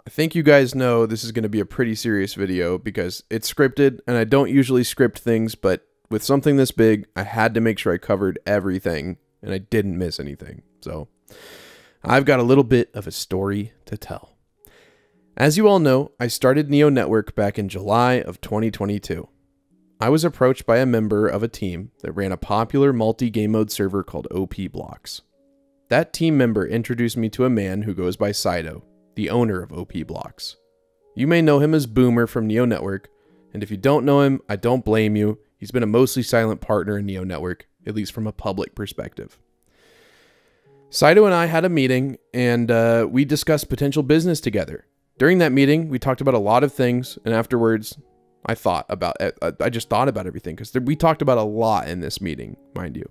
I think you guys know this is going to be a pretty serious video because it's scripted, and I don't usually script things, but with something this big, I had to make sure I covered everything, and I didn't miss anything. So I've got a little bit of a story to tell. As you all know, I started Neo Network back in July of 2022. I was approached by a member of a team that ran a popular multi-game mode server called OP Blocks. That team member introduced me to a man who goes by Sido, the owner of OP Blocks. You may know him as Boomer from Neo Network, and if you don't know him, I don't blame you. He's been a mostly silent partner in Neo Network, at least from a public perspective. Sido and I had a meeting, and we discussed potential business together. During that meeting, we talked about a lot of things, and afterwards, I just thought about everything, because we talked about a lot in this meeting, mind you.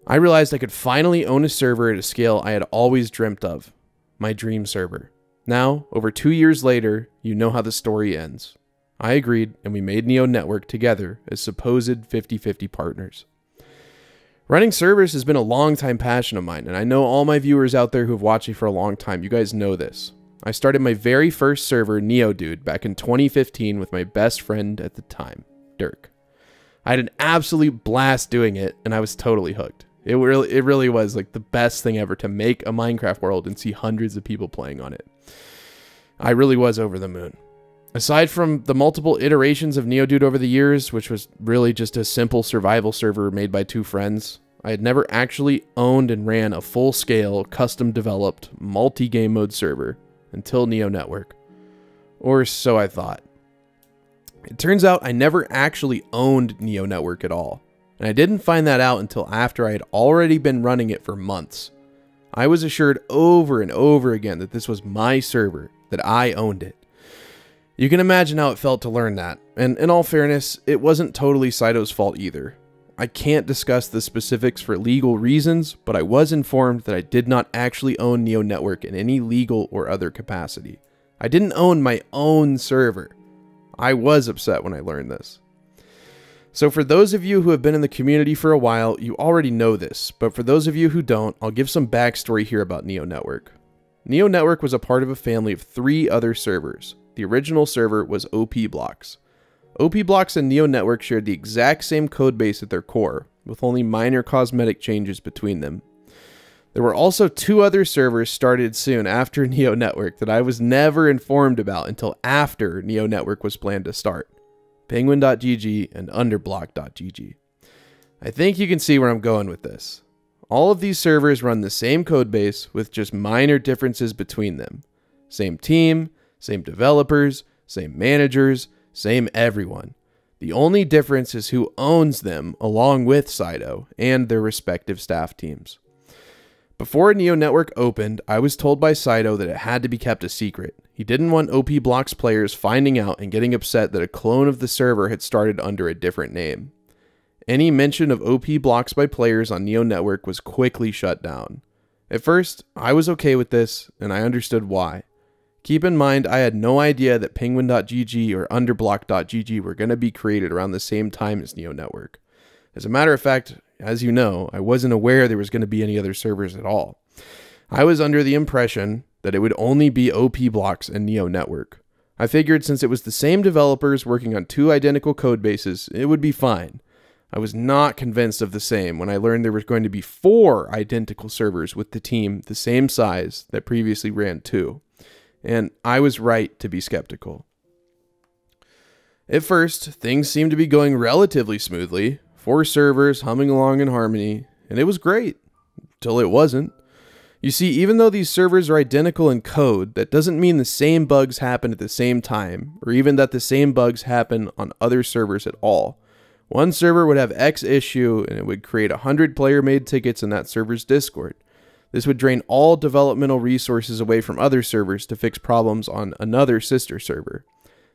I realized I could finally own a server at a scale I had always dreamt of. My dream server. Now, over 2 years later, you know how the story ends. I agreed, and we made Neo Network together as supposed 50-50 partners. Running servers has been a long-time passion of mine, and I know all my viewers out there who have watched me for a long time. You guys know this. I started my very first server, NeoDude, back in 2015 with my best friend at the time, Dirk. I had an absolute blast doing it, and I was totally hooked. It really was like the best thing ever to make a Minecraft world and see hundreds of people playing on it. I really was over the moon. Aside from the multiple iterations of NeoDude over the years, which was really just a simple survival server made by two friends, I had never actually owned and ran a full-scale, custom-developed, multi-game mode server until Neo Network. Or so I thought. It turns out I never actually owned Neo Network at all. And I didn't find that out until after I had already been running it for months. I was assured over and over again that this was my server, that I owned it. You can imagine how it felt to learn that, and in all fairness, it wasn't totally Sido's fault either. I can't discuss the specifics for legal reasons, but I was informed that I did not actually own Neo Network in any legal or other capacity. I didn't own my own server. I was upset when I learned this. So for those of you who have been in the community for a while, you already know this, but for those of you who don't, I'll give some backstory here about Neo Network. Neo Network was a part of a family of 3 other servers. The original server was OP Blocks. OP Blocks and Neo Network shared the exact same codebase at their core, with only minor cosmetic changes between them. There were also 2 other servers started soon after Neo Network that I was never informed about until after Neo Network was planned to start. Penguin.gg and Underblock.gg. I think you can see where I'm going with this. All of these servers run the same codebase with just minor differences between them. Same team, same developers, same managers, same everyone. The only difference is who owns them along with Sido and their respective staff teams. Before Neo Network opened, I was told by Sido that it had to be kept a secret. He didn't want OP Blocks players finding out and getting upset that a clone of the server had started under a different name. Any mention of OP Blocks by players on Neo Network was quickly shut down. At first, I was okay with this, and I understood why. Keep in mind, I had no idea that Penguin.gg or Underblock.gg were going to be created around the same time as Neo Network. As a matter of fact, as you know, I wasn't aware there was going to be any other servers at all. I was under the impression that it would only be OP Blocks and Neo Network. I figured since it was the same developers working on 2 identical code bases, it would be fine. I was not convinced of the same when I learned there was going to be 4 identical servers with the team the same size that previously ran 2. And I was right to be skeptical. At first, things seemed to be going relatively smoothly. 4 servers humming along in harmony, and it was great, until it wasn't. You see, even though these servers are identical in code, that doesn't mean the same bugs happen at the same time, or even that the same bugs happen on other servers at all. One server would have X issue, and it would create 100 player-made tickets in that server's Discord. This would drain all developmental resources away from other servers to fix problems on another sister server.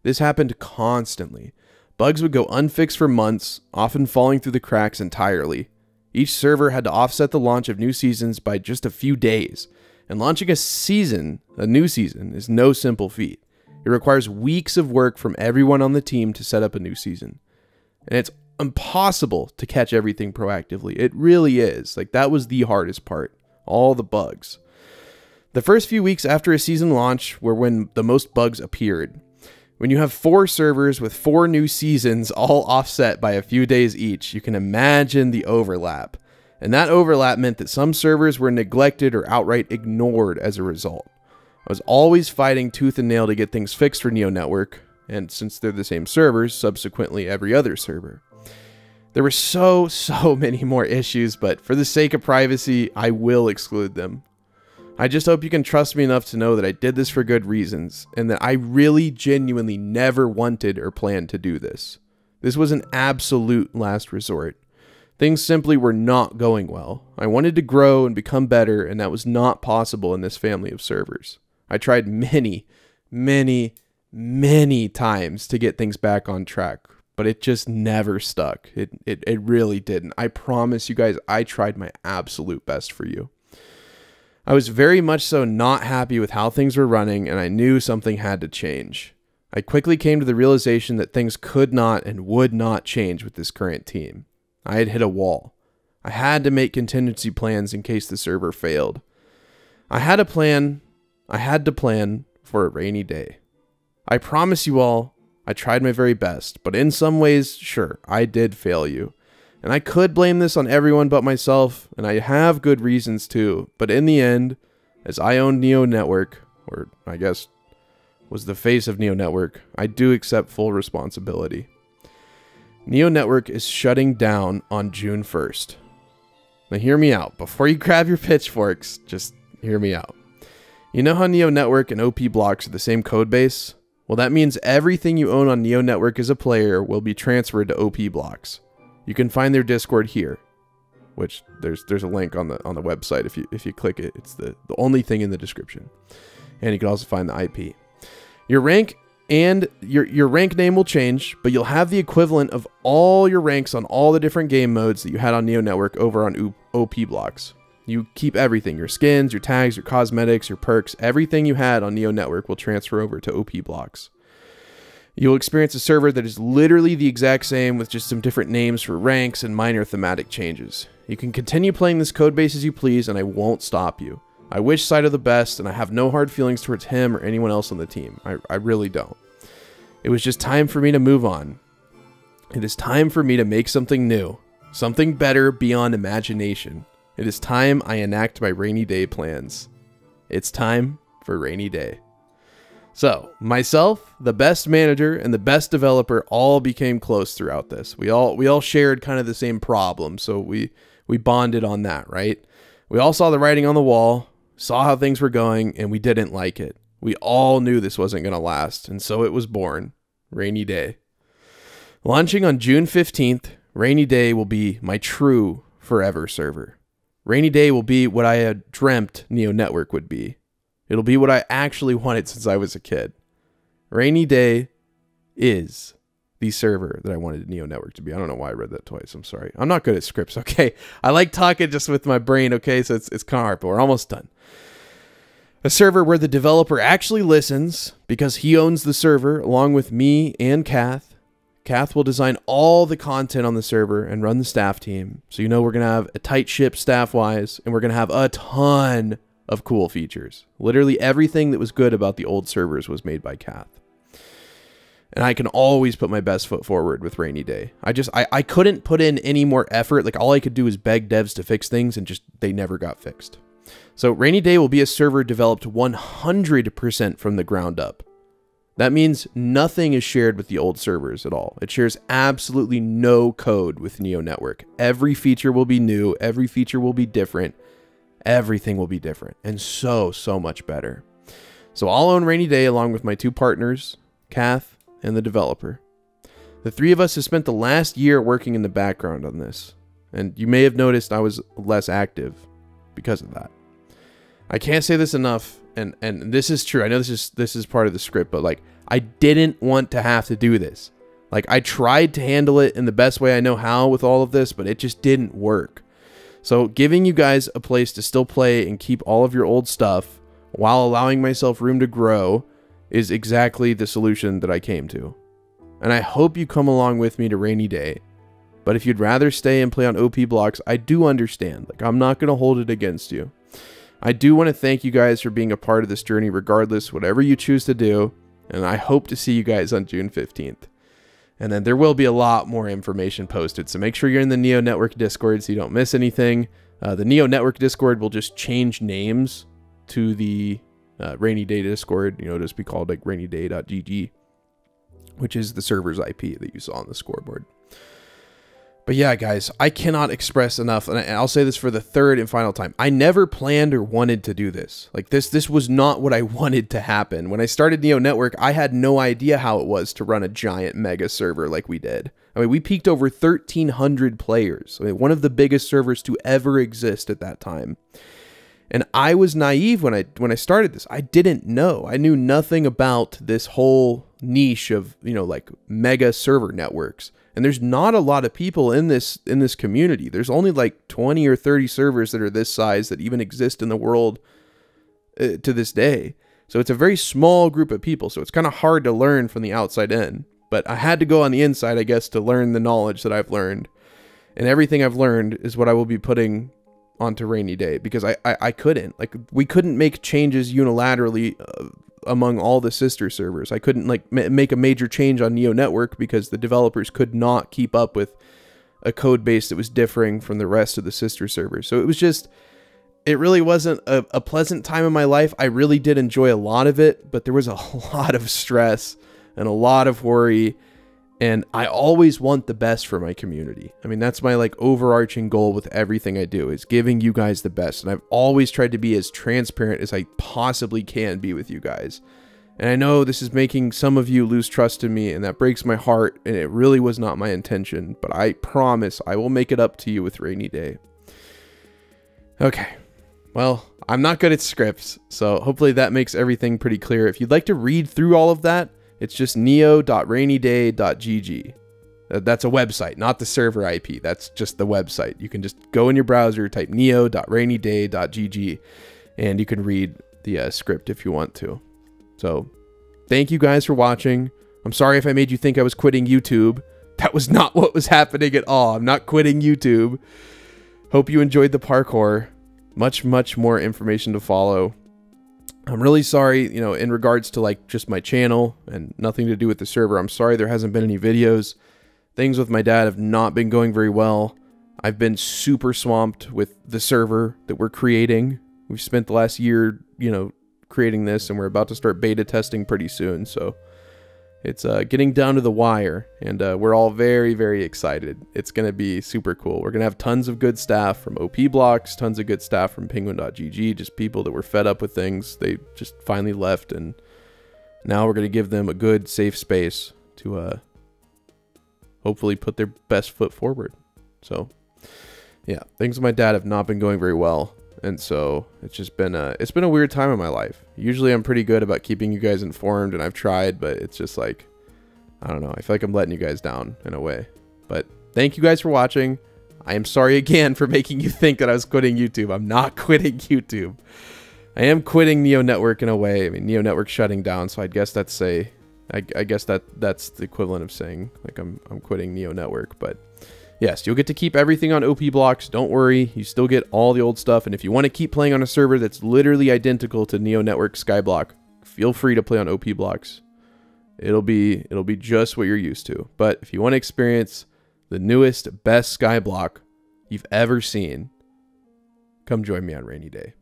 This happened constantly. Bugs would go unfixed for months, often falling through the cracks entirely. Each server had to offset the launch of new seasons by just a few days, and launching a new season, is no simple feat. It requires weeks of work from everyone on the team to set up a new season. And it's impossible to catch everything proactively. It really is. Like, that was the hardest part. All the bugs. The first few weeks after a season launch were when the most bugs appeared. When you have 4 servers with 4 new seasons all offset by a few days each, you can imagine the overlap. And that overlap meant that some servers were neglected or outright ignored as a result. I was always fighting tooth and nail to get things fixed for Neo Network, and since they're the same servers, subsequently every other server. There were so many more issues, but for the sake of privacy, I will exclude them. I just hope you can trust me enough to know that I did this for good reasons, and that I really genuinely never wanted or planned to do this. This was an absolute last resort. Things simply were not going well. I wanted to grow and become better, and that was not possible in this family of servers. I tried many times to get things back on track, but it just never stuck. It really didn't. I promise you guys, I tried my absolute best for you. I was very much so not happy with how things were running, and I knew something had to change. I quickly came to the realization that things could not and would not change with this current team. I had hit a wall. I had to make contingency plans in case the server failed. I had to plan for a rainy day. I promise you all, I tried my very best, but in some ways, sure, I did fail you. And I could blame this on everyone but myself, and I have good reasons too, but in the end, as I owned Neo Network, or I guess was the face of Neo Network, I do accept full responsibility. Neo Network is shutting down on June 1st. Now hear me out. Before you grab your pitchforks, just hear me out. You know how Neo Network and OP Blocks are the same code base? Well, that means everything you own on Neo Network as a player will be transferred to OP Blocks. You can find their Discord here, which there's a link on the website. If you click it, it's the only thing in the description. And you can also find the IP. Your rank and your rank name will change, but you'll have the equivalent of all your ranks on all the different game modes that you had on Neo Network over on OP Blocks. You keep everything, your skins, your tags, your cosmetics, your perks, everything you had on Neo Network will transfer over to OP Blocks. You'll experience a server that is literally the exact same with just some different names for ranks and minor thematic changes. You can continue playing this codebase as you please, and I won't stop you. I wish Saito the best, and I have no hard feelings towards him or anyone else on the team. I really don't. It was just time for me to move on. It is time for me to make something new. Something better beyond imagination. It is time I enact my rainy day plans. It's time for rainy day. So, myself, the best manager, and the best developer all became close throughout this. We all shared kind of the same problem, so we bonded on that, right? We all saw the writing on the wall, saw how things were going, and we didn't like it. We all knew this wasn't going to last, and so it was born. Rainy Day. Launching on June 15th, Rainy Day will be my true forever server. Rainy Day will be what I had dreamt Neo Network would be. It'll be what I actually wanted since I was a kid. Rainy Day is the server that I wanted Neo Network to be. I don't know why I read that twice. I'm sorry. I'm not good at scripts, okay? I like talking just with my brain, okay? So it's kind of hard, but we're almost done. A server where the developer actually listens because he owns the server along with me and Kath. Kath will design all the content on the server and run the staff team. So you know we're going to have a tight ship staff-wise, and we're going to have a ton of cool features. Literally everything that was good about the old servers was made by Kath. And I can always put my best foot forward with Rainy Day. I couldn't put in any more effort. Like, all I could do is beg devs to fix things, and just they never got fixed. So Rainy Day will be a server developed 100% from the ground up. That means nothing is shared with the old servers at all. It shares absolutely no code with Neo Network. Every feature will be new. Every feature will be different. Everything will be different and so much better. So I'll own Rainy Day along with my 2 partners, Kath and the developer. The 3 of us have spent the last year working in the background on this, and you may have noticed I was less active because of that. I can't say this enough, and this is true. I know this is part of the script, but like, I didn't want to have to do this. Like, I tried to handle it in the best way I know how with all of this, but it just didn't work. So giving you guys a place to still play and keep all of your old stuff while allowing myself room to grow is exactly the solution that I came to. And I hope you come along with me to Rainy Day. But if you'd rather stay and play on OP Blocks, I do understand. Like, I'm not going to hold it against you. I do want to thank you guys for being a part of this journey, regardless, whatever you choose to do. And I hope to see you guys on June 15th. And then there will be a lot more information posted. So make sure you're in the Neo Network Discord so you don't miss anything. The Neo Network Discord will just change names to the Rainy Day Discord. You know, it'll just be called like rainyday.gg, which is the server's IP that you saw on the scoreboard. But yeah, guys, I cannot express enough, and I'll say this for the third and final time. I never planned or wanted to do this. Like, this was not what I wanted to happen. When I started Neo Network, I had no idea how it was to run a giant mega server like we did. I mean, we peaked over 1,300 players. I mean, one of the biggest servers to ever exist at that time. And I was naive when I started this. I didn't know. I knew nothing about this whole niche of, you know, like mega server networks. And there's not a lot of people in this community. There's only like 20 or 30 servers that are this size that even exist in the world to this day. So it's a very small group of people. So it's kind of hard to learn from the outside in. But I had to go on the inside, I guess, to learn the knowledge that I've learned. And everything I've learned is what I will be putting onto Rainy Day, because I couldn't. Like, we couldn't make changes unilaterally among all the sister servers. I couldn't like make a major change on Neo Network because the developers could not keep up with a code base that was differing from the rest of the sister servers. So it was just, it really wasn't a pleasant time in my life. I really did enjoy a lot of it, but there was a lot of stress and a lot of worry. And I always want the best for my community. I mean, that's my like overarching goal with everything I do, is giving you guys the best. And I've always tried to be as transparent as I possibly can be with you guys. And I know this is making some of you lose trust in me, and that breaks my heart. And it really was not my intention, but I promise I will make it up to you with Rainy Day. Okay. Well, I'm not good at scripts, so hopefully that makes everything pretty clear. If you'd like to read through all of that, it's just neo.rainyday.gg. That's a website, not the server IP. That's just the website. You can just go in your browser, type neo.rainyday.gg, and you can read the script if you want to. So, thank you guys for watching. I'm sorry if I made you think I was quitting YouTube. That was not what was happening at all. I'm not quitting YouTube. Hope you enjoyed the parkour. Much, much more information to follow. I'm really sorry, you know, in regards to like just my channel and nothing to do with the server. I'm sorry there hasn't been any videos. Things with my dad have not been going very well. I've been super swamped with the server that we're creating. We've spent the last year, you know, creating this, and we're about to start beta testing pretty soon. So it's getting down to the wire, and we're all very, very excited. It's going to be super cool. We're going to have tons of good staff from OP Blocks, tons of good staff from Penguin.gg, just people that were fed up with things. They just finally left, and now we're going to give them a good, safe space to hopefully put their best foot forward. So, yeah, things with my dad have not been going very well. And so it's just been it's been a weird time in my life. Usually I'm pretty good about keeping you guys informed, and I've tried, but it's just like, I don't know. I feel like I'm letting you guys down in a way. But thank you guys for watching. I am sorry again for making you think that I was quitting YouTube. I'm not quitting YouTube. I am quitting Neo Network in a way. I mean, Neo Network's shutting down, so I guess that's I guess that's the equivalent of saying like I'm quitting Neo Network, but yes, you'll get to keep everything on OP Blocks. Don't worry, you still get all the old stuff. And if you want to keep playing on a server that's literally identical to Neo Network Skyblock, feel free to play on OP Blocks. It'll be just what you're used to. But if you want to experience the newest, best Skyblock you've ever seen, come join me on Rainy Day.